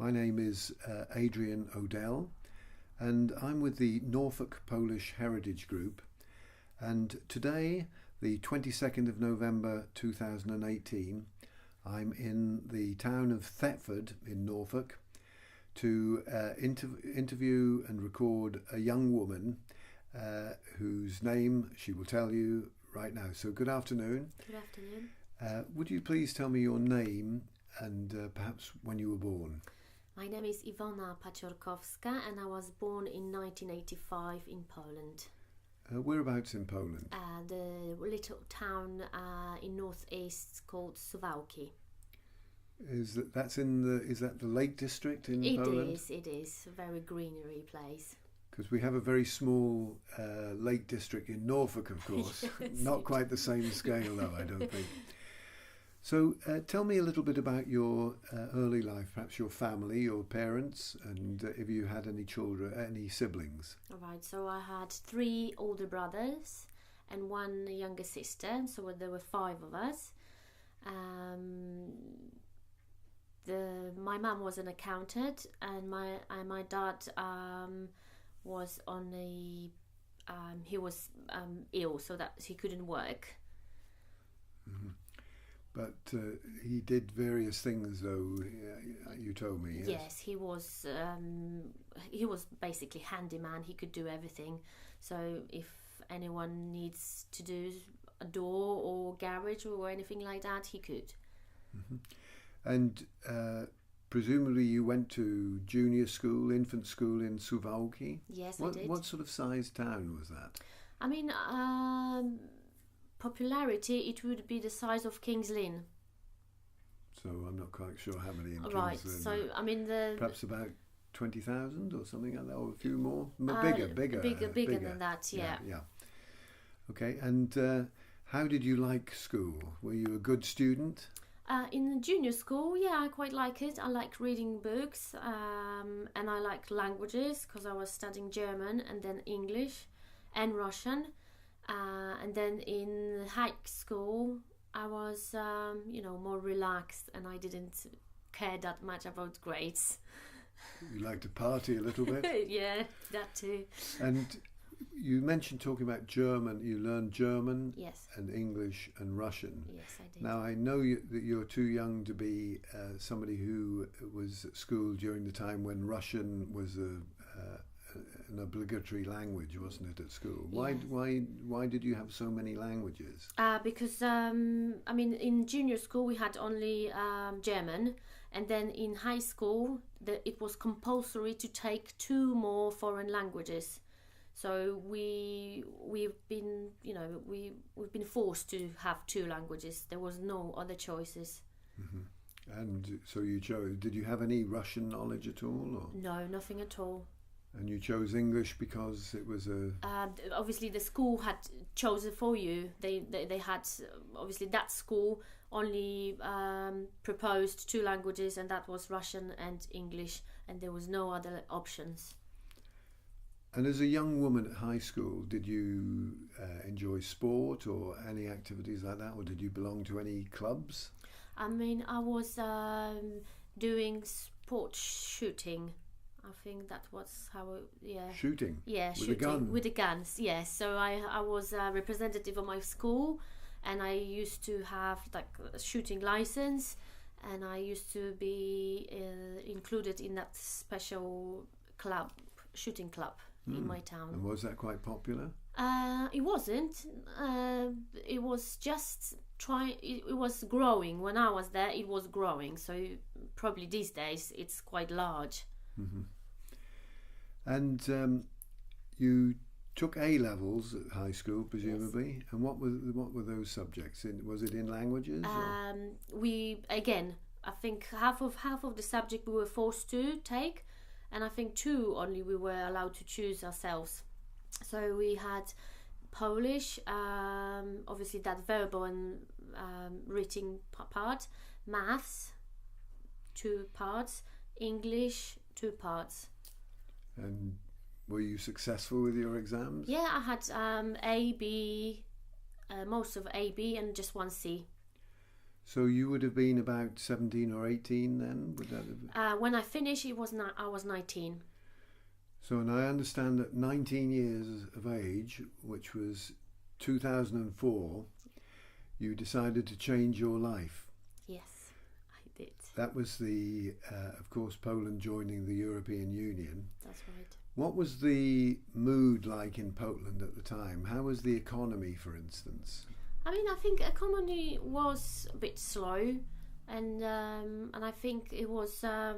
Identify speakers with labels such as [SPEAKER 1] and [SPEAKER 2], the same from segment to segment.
[SPEAKER 1] My name is Adrian Odell, and I'm with the Norfolk Polish Heritage Group. And today, the 22nd of November 2018, I'm in the town of Thetford in Norfolk to interview and record a young woman whose name she will tell you right now. So good afternoon.
[SPEAKER 2] Good afternoon.
[SPEAKER 1] Would you please tell me your name and perhaps when you were born?
[SPEAKER 2] My name is Iwona and I was born in 1985 in Poland.
[SPEAKER 1] Whereabouts in Poland?
[SPEAKER 2] The little town in northeast called Suwałki.
[SPEAKER 1] Is that the Lake District in Poland?
[SPEAKER 2] It is a very greenery place.
[SPEAKER 1] Because we have a very small Lake District in Norfolk, of course.
[SPEAKER 2] Yes,
[SPEAKER 1] Not quite the same scale, though, I don't think. So tell me a little bit about your early life, perhaps your family, your parents, and if you had any children, any siblings.
[SPEAKER 2] All right, so I had 3 older brothers and 1 younger sister, so there were 5 of us. My mum was an accountant, and my dad was on he was ill, so that he couldn't work.
[SPEAKER 1] Mm-hmm. But he did various things, though. You told me.
[SPEAKER 2] Yes, he was basically handyman. He could do everything. So if anyone needs to do a door or garage or anything like that, he could.
[SPEAKER 1] Mm-hmm. And presumably you went to junior school, infant school in Suwałki?
[SPEAKER 2] Yes, I did.
[SPEAKER 1] What sort of size town was that?
[SPEAKER 2] I mean, popularity, it would be the size of King's Lynn.
[SPEAKER 1] So I'm not quite sure how many in
[SPEAKER 2] Right,
[SPEAKER 1] King's Lynn.
[SPEAKER 2] so I mean
[SPEAKER 1] perhaps about 20,000 or something like that, or a few more? Bigger
[SPEAKER 2] than that, yeah.
[SPEAKER 1] Okay, and how did you like school? Were you a good student?
[SPEAKER 2] In junior school, yeah, I quite like it. I like reading books, and I like languages because I was studying German and then English and Russian. And then in high school, I was, more relaxed, and I didn't care that much about grades.
[SPEAKER 1] You liked to party a little bit?
[SPEAKER 2] Yeah, that too.
[SPEAKER 1] And you mentioned talking about German. You learned German,
[SPEAKER 2] yes,
[SPEAKER 1] and English and Russian.
[SPEAKER 2] Yes, I did.
[SPEAKER 1] Now, I know that you're too young to be somebody who was at school during the time when Russian was an obligatory language, wasn't it, at school?
[SPEAKER 2] Yes.
[SPEAKER 1] Why did you have so many languages?
[SPEAKER 2] Because in junior school we had only German, and then in high school it was compulsory to take 2 more foreign languages. So we've been forced to have 2 languages. There was no other choices.
[SPEAKER 1] Mm-hmm. And so you chose. Did you have any Russian knowledge at all? Or?
[SPEAKER 2] No, nothing at all.
[SPEAKER 1] And you chose English because it was a...
[SPEAKER 2] obviously the school had chosen for you. They had, obviously that school only proposed 2 languages, and that was Russian and English, and there was no other options.
[SPEAKER 1] And as a young woman at high school, did you enjoy sport or any activities like that, or did you belong to any clubs?
[SPEAKER 2] I mean, I was doing sport shooting. I think that was how, yeah.
[SPEAKER 1] Shooting?
[SPEAKER 2] Yeah,
[SPEAKER 1] with
[SPEAKER 2] shooting.
[SPEAKER 1] A gun?
[SPEAKER 2] With the guns, yes. So I was a representative of my school, and I used to have like a shooting license, and I used to be included in that special club, shooting club in my town.
[SPEAKER 1] And was that quite popular?
[SPEAKER 2] It wasn't. It was just it was growing. When I was there, it was growing. So probably these days it's quite large.
[SPEAKER 1] Mm-hmm. And you took A-levels at high school, presumably. Yes. And what were those subjects? Was it in languages?
[SPEAKER 2] I think half of the subject we were forced to take, and I think 2 only we were allowed to choose ourselves. So we had Polish, obviously that verbal and written part, maths, 2 parts, English, 2 parts.
[SPEAKER 1] And were you successful with your exams?
[SPEAKER 2] Yeah, I had A, B, most of A, B, and just 1 C.
[SPEAKER 1] So you would have been about 17 or 18 then? Would that have...
[SPEAKER 2] When I finished, I was 19.
[SPEAKER 1] So, and I understand that 19 years of age, which was 2004, you decided to change your life.
[SPEAKER 2] Yes, I did.
[SPEAKER 1] That was of course, Poland joining the European Union.
[SPEAKER 2] That's right.
[SPEAKER 1] What was the mood like in Poland at the time? How was the economy, for instance?
[SPEAKER 2] I mean, I think economy was a bit slow, and I think it was a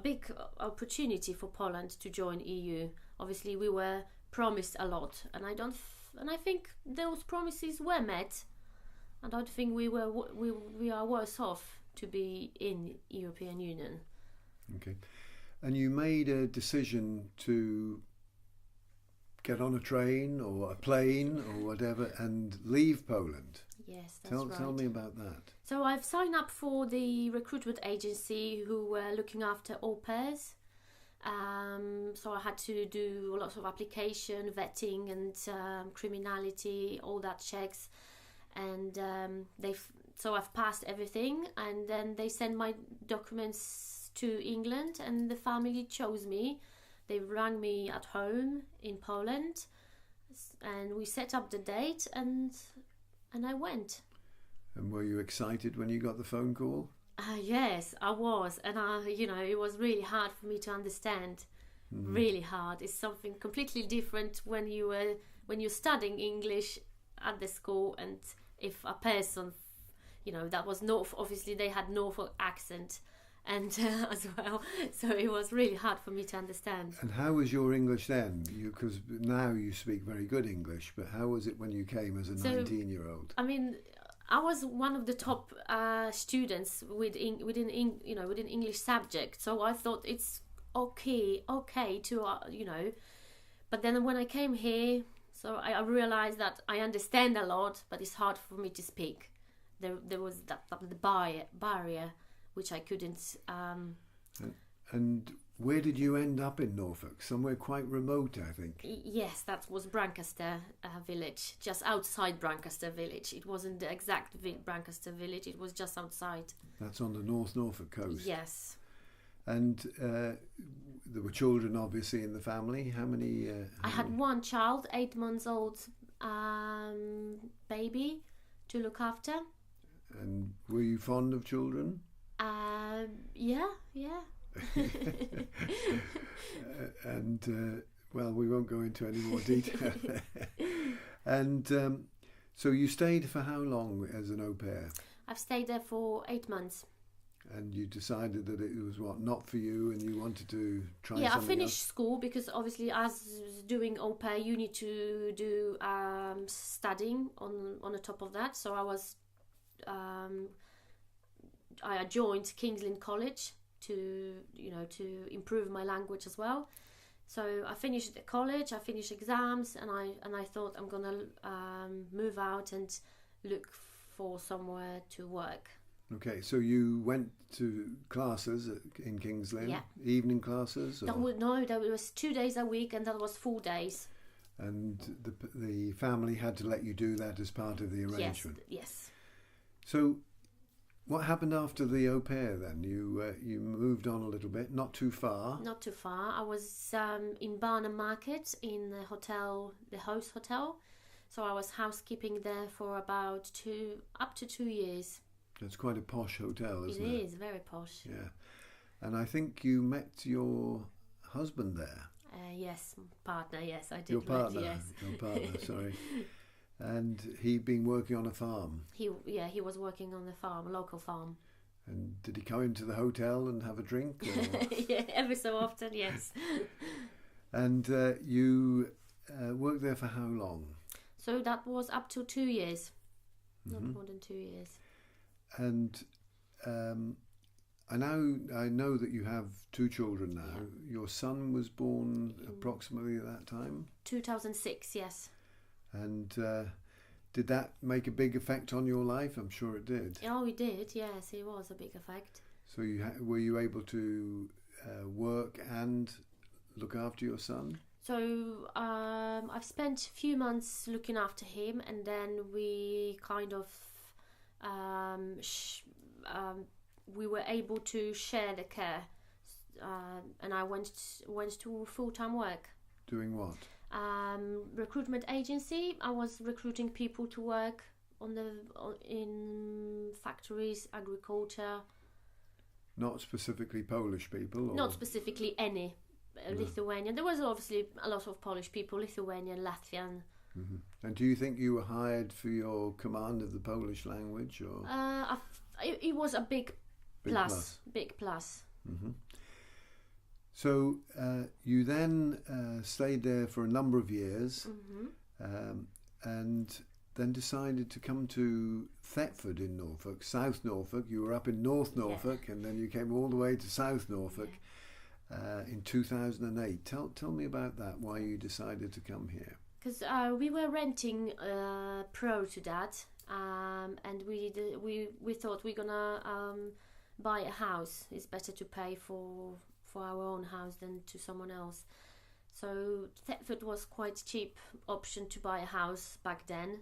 [SPEAKER 2] big opportunity for Poland to join EU. Obviously, we were promised a lot, and I think those promises were met. I don't think we are worse off to be in European Union.
[SPEAKER 1] Okay. And you made a decision to get on a train or a plane or whatever and leave Poland.
[SPEAKER 2] Yes, that's right.
[SPEAKER 1] Tell me about that.
[SPEAKER 2] So I've signed up for the recruitment agency who were looking after au pairs. So I had to do lots of application, vetting and criminality, all that checks. And so I've passed everything, and then they sent my documents to England, and the family chose me. They rang me at home in Poland, and we set up the date, and I went.
[SPEAKER 1] And were you excited when you got the phone call?
[SPEAKER 2] Yes, I was, and it was really hard for me to understand.
[SPEAKER 1] Mm-hmm.
[SPEAKER 2] Really hard. It's something completely different when you're studying English at the school, and if a person, that was North, obviously they had Norfolk accent, and as well, so it was really hard for me to understand.
[SPEAKER 1] And how was your English then? Because now you speak very good English, but how was it when you came as a 19-year-old?
[SPEAKER 2] I mean, I was one of the top students within English subject, so I thought it's okay to but then when I came here, so I realized that I understand a lot, but it's hard for me to speak. There was the barrier which I couldn't.
[SPEAKER 1] And where did you end up in Norfolk? Somewhere quite remote, I think.
[SPEAKER 2] Yes, that was Brancaster village, just outside Brancaster village. It wasn't the exact Brancaster village, it was just outside.
[SPEAKER 1] That's on the North Norfolk coast.
[SPEAKER 2] Yes.
[SPEAKER 1] And there were children, obviously, in the family. How many?
[SPEAKER 2] I had one child, 8 months old baby to look after.
[SPEAKER 1] And were you fond of children?
[SPEAKER 2] Yeah.
[SPEAKER 1] And well, we won't go into any more detail. And so you stayed for how long as an au pair?
[SPEAKER 2] I've stayed there for 8 months.
[SPEAKER 1] And you decided that it was not for you, and you wanted to try something else?
[SPEAKER 2] I finished school because obviously as doing au pair you need to do studying on the top of that. So I joined King's Lynn College to improve my language as well. So I finished the college, I finished exams, and I thought I'm gonna move out and look for somewhere to work.
[SPEAKER 1] Okay, so you went to classes in King's Lynn?
[SPEAKER 2] Yeah.
[SPEAKER 1] Evening classes? Or?
[SPEAKER 2] That was 2 days a week, and that was 4 days.
[SPEAKER 1] And the family had to let you do that as part of the arrangement?
[SPEAKER 2] Yes.
[SPEAKER 1] So what happened after the au pair then? You moved on a little bit, not too far?
[SPEAKER 2] Not too far. I was in Barnum Market in the host hotel. So I was housekeeping there for about up to 2 years.
[SPEAKER 1] It's quite a posh hotel, isn't it?
[SPEAKER 2] It is, very posh.
[SPEAKER 1] Yeah. And I think you met your husband there.
[SPEAKER 2] Yes, partner, yes, I did.
[SPEAKER 1] Your partner,
[SPEAKER 2] yes.
[SPEAKER 1] Your partner, sorry. And he'd been working on a farm.
[SPEAKER 2] He was working on the farm, a local farm.
[SPEAKER 1] And did he come into the hotel and have a drink? Or?
[SPEAKER 2] Yeah, every so often, yes.
[SPEAKER 1] And you worked there for how long?
[SPEAKER 2] So that was up to 2 years,
[SPEAKER 1] Mm-hmm.
[SPEAKER 2] not more than 2 years.
[SPEAKER 1] And I know that you have 2 children now. Yeah. Your son was born approximately at that time? 2006,
[SPEAKER 2] yes.
[SPEAKER 1] And did that make a big effect on your life? I'm sure it did.
[SPEAKER 2] Oh, it did, yes, it was a big effect.
[SPEAKER 1] So were you able to work and look after your son?
[SPEAKER 2] So I've spent a few months looking after him, and then we kind of we were able to share the care, and I went to full-time work.
[SPEAKER 1] Doing what?
[SPEAKER 2] Recruitment agency. I was recruiting people to work in factories, agriculture.
[SPEAKER 1] Not specifically Polish people? Or?
[SPEAKER 2] Not specifically any. Lithuanian. There was obviously a lot of Polish people, Lithuanian, Latvian.
[SPEAKER 1] Mm-hmm. And do you think you were hired for your command of the Polish language, or?
[SPEAKER 2] It was a big plus. Big plus.
[SPEAKER 1] Mm-hmm. So you then stayed there for a number of years, and then decided to come to Thetford in Norfolk, South Norfolk. You were up in North Norfolk, and then you came all the way to South Norfolk in 2008. Tell me about that. Why you decided to come here?
[SPEAKER 2] Because we were renting prior to that, and we thought we're gonna buy a house. It's better to pay for our own house than to someone else. So Thetford was quite cheap option to buy a house back then,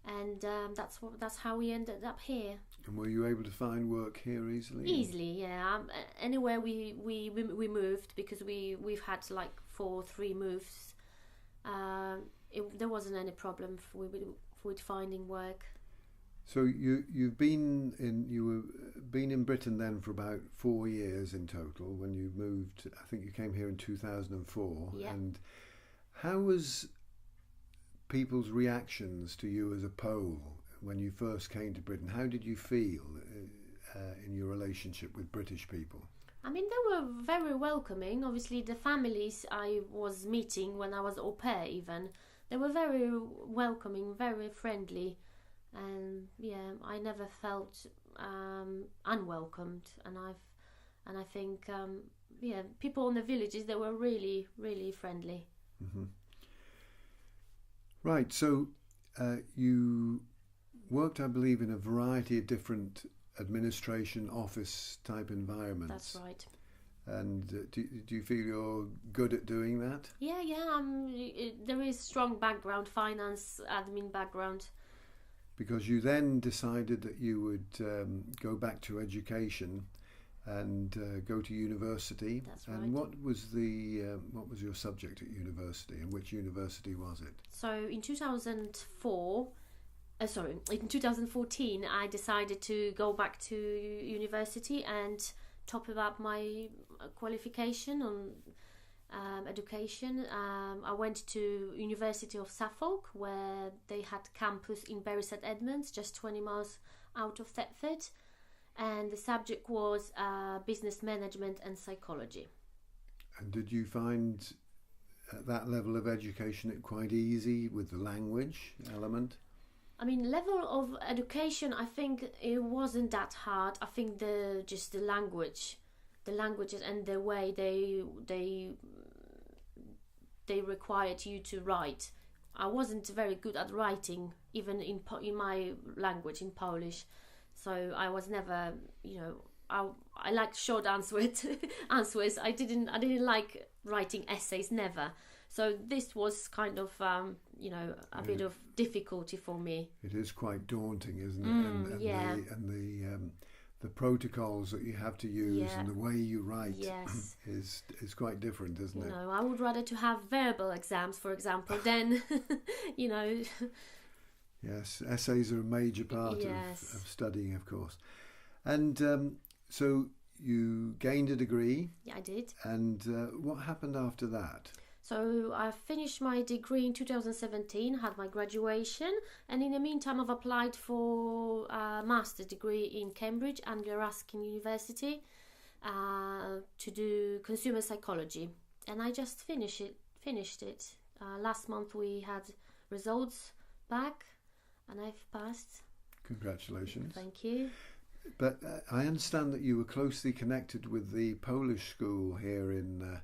[SPEAKER 2] and that's how we ended up here.
[SPEAKER 1] And were you able to find work here easily?
[SPEAKER 2] Easily, yeah. Anywhere we moved, because we've had like 3 moves. There wasn't any problem with finding work.
[SPEAKER 1] So you've been in Britain then for about 4 years in total. When you moved, I think you came here in 2004.
[SPEAKER 2] Yeah.
[SPEAKER 1] And how was people's reactions to you as a Pole when you first came to Britain? How did you feel in your relationship with British people?
[SPEAKER 2] I mean, they were very welcoming. Obviously, the families I was meeting when I was au pair, even, they were very welcoming, very friendly, and yeah, I never felt unwelcomed. And I think people in the villages, they were really, really friendly.
[SPEAKER 1] Mm-hmm. Right. So you worked, I believe, in a variety of different administration office type environments.
[SPEAKER 2] That's right.
[SPEAKER 1] And do you feel you're good at doing that?
[SPEAKER 2] Yeah. There is strong background, finance, admin background.
[SPEAKER 1] Because you then decided that you would go back to education and go to university.
[SPEAKER 2] That's right.
[SPEAKER 1] And what was your subject at university, and which university was it?
[SPEAKER 2] So in 2014, I decided to go back to university and top up my qualification on education. I went to University of Suffolk, where they had campus in Bury St Edmunds, just 20 miles out of Thetford, and the subject was business management and psychology.
[SPEAKER 1] And did you find at that level of education it quite easy with the language element?
[SPEAKER 2] I mean, level of education, I think it wasn't that hard. I think the languages and the way they required you to write. I wasn't very good at writing, even in my language, in Polish. So I was never, I liked short answers. I didn't like writing essays, never. So this was kind of, a bit of difficulty for me.
[SPEAKER 1] It is quite daunting, isn't it? And the protocols that you have to use and the way you write is quite different, isn't it?
[SPEAKER 2] I would rather to have verbal exams, for example, than,
[SPEAKER 1] Yes, essays are a major part of studying, of course. And so you gained a degree.
[SPEAKER 2] Yeah, I did.
[SPEAKER 1] And what happened after that?
[SPEAKER 2] So I finished my degree in 2017, had my graduation, and in the meantime I've applied for a master's degree in Cambridge, Anglia Ruskin University, to do consumer psychology, and I just finished it. Last month we had results back, and I've passed.
[SPEAKER 1] Congratulations.
[SPEAKER 2] Thank you.
[SPEAKER 1] But I understand that you were closely connected with the Polish school here in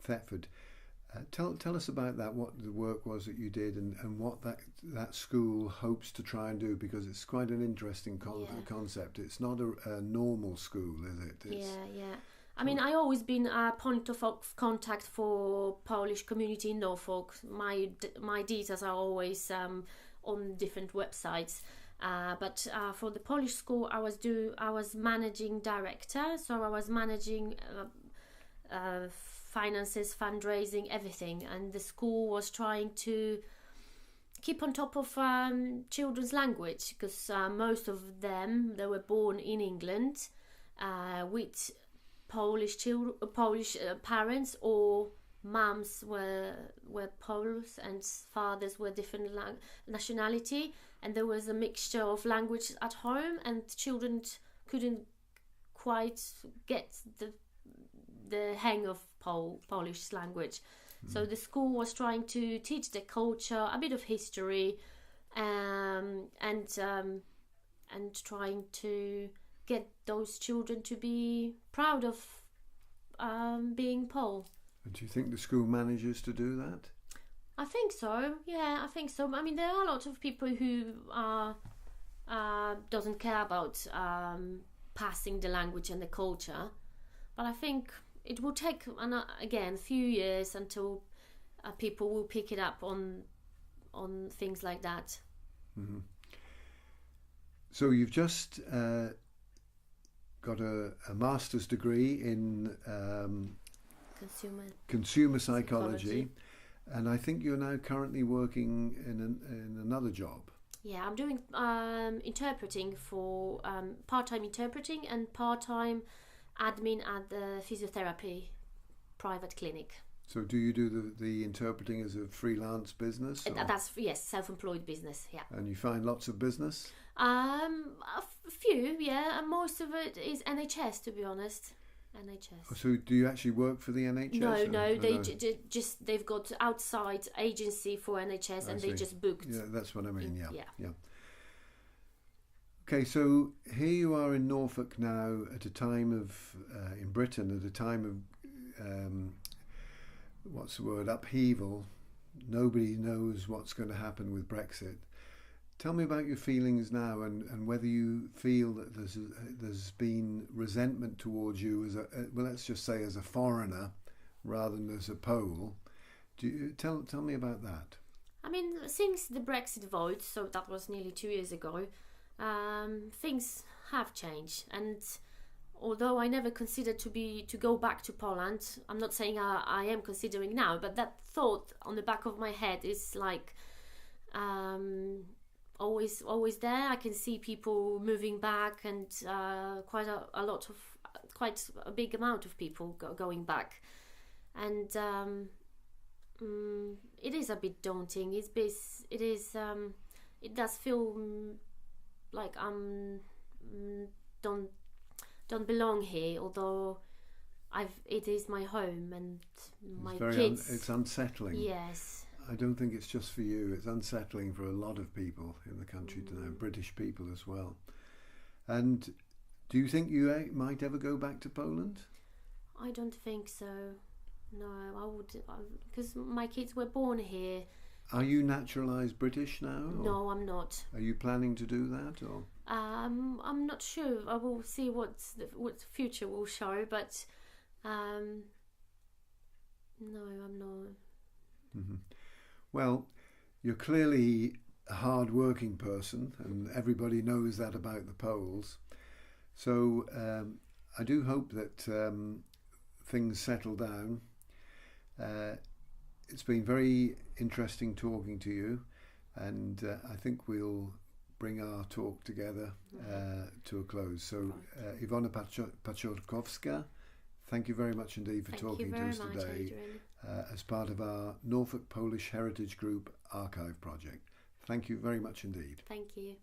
[SPEAKER 1] Thetford. Tell us about that, what the work was that you did, and what that school hopes to try and do, because it's quite an interesting concept. It's not a normal school, is it?
[SPEAKER 2] Yeah. I mean, I always been a point of contact for Polish community in Norfolk. My details are always on different websites. But for the Polish school, I was managing director, so I was managing finances, fundraising, everything, and the school was trying to keep on top of children's language, because most of them, they were born in England with Polish parents, or mums were Poles and fathers were different nationality, and there was a mixture of language at home, and children couldn't quite get the hang of Polish language. So the school was trying to teach the culture, a bit of history, and trying to get those children to be proud of being Pole.
[SPEAKER 1] And do you think the school manages to do that?
[SPEAKER 2] I think so. Yeah, I think so. I mean, there are a lot of people who doesn't care about passing the language and the culture, but I think it will take again a few years until people will pick it up on things like that.
[SPEAKER 1] Mm-hmm. So you've just got a master's degree in consumer psychology, and I think you're now currently working in another job.
[SPEAKER 2] Yeah, I'm doing interpreting for part-time interpreting and part-time admin at the physiotherapy private clinic.
[SPEAKER 1] So do you do the interpreting as a freelance business?
[SPEAKER 2] That's, yes, self-employed business, yeah.
[SPEAKER 1] And you find lots of business?
[SPEAKER 2] A few, yeah, and most of it is NHS, to be honest. NHS.
[SPEAKER 1] So do you actually work for the NHS?
[SPEAKER 2] No, they've got outside agency for NHS, and they just booked.
[SPEAKER 1] Yeah, that's what I mean. Yeah.
[SPEAKER 2] Yeah.
[SPEAKER 1] Okay, so here you are in Norfolk now at a time of in Britain at a time of what's the word, upheaval. Nobody knows what's going to happen with Brexit. Tell me about your feelings now, and whether you feel that there's been resentment towards you as let's just say as a foreigner rather than as a Pole. Tell me about that. I mean,
[SPEAKER 2] since the Brexit vote, so that was nearly 2 years ago, things have changed, and although I never considered to go back to Poland, I'm not saying I am considering now, but that thought on the back of my head is like always there. I can see people moving back, and quite a big amount of people going back, and it is a bit daunting. It does feel like don't belong here, although it is my home and my kids.
[SPEAKER 1] It's unsettling.
[SPEAKER 2] Yes.
[SPEAKER 1] I don't think it's just for you. It's unsettling for a lot of people in the country now, British people as well. And do you think you might ever go back to Poland?
[SPEAKER 2] I don't think so. No, I would, because my kids were born here.
[SPEAKER 1] Are you naturalised British now?
[SPEAKER 2] No, I'm not.
[SPEAKER 1] Are you planning to do that, or?
[SPEAKER 2] I'm not sure. I will see what the future will show, but no, I'm not.
[SPEAKER 1] Mm-hmm. Well, you're clearly a hard-working person, and everybody knows that about the Poles. So I do hope that things settle down. It's been very interesting talking to you, and I think we'll bring our talk together to a close. So Iwona Paczorkowska, thank you very much indeed for talking to us today as part of our Norfolk Polish Heritage Group archive project. Thank you very much indeed.
[SPEAKER 2] Thank you.